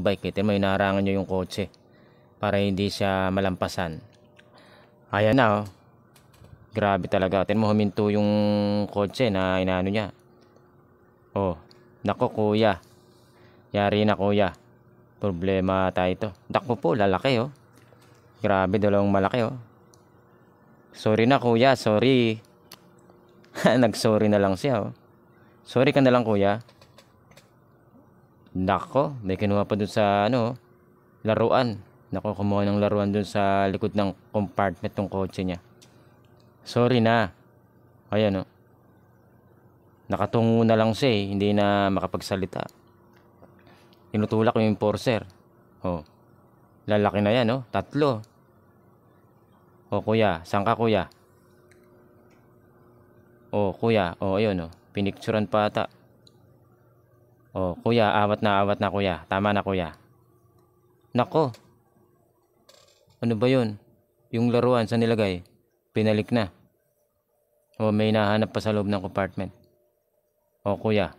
bike. Ito mo, inaharangan nyo yung kotse para hindi siya malampasan. Ayan na, oh. Grabe talaga. Tingnan mo, huminto yung kotse na inaano niya. Oh, nako kuya. Yari na kuya. Problema tayo ito. Dako po, lalaki oh. Grabe, dalawang malaki oh. Sorry na kuya, sorry. Nag-sorry na lang siya oh. Sorry ka na lang kuya. Nako, may kinuha pa dun sa ano, laruan. Nako, kumuha ng laruan dun sa likod ng compartment ng kotse niya. Sorry na. Ayan oh. Nakatungo na lang siya eh, hindi na makapagsalita. Tinutulak yung enforcer. Oh. Lalaki na yan oh, 3. Oh kuya, saan ka kuya? Oh kuya, oh ayun oh, pinicturan pa ata. Oh kuya, awat na kuya. Tama na kuya. Nako. Ano ba yun? Yung laruan sa nilagay, pinalik na. Oh, may nahanap pa sa loob ng compartment. Oh kuya,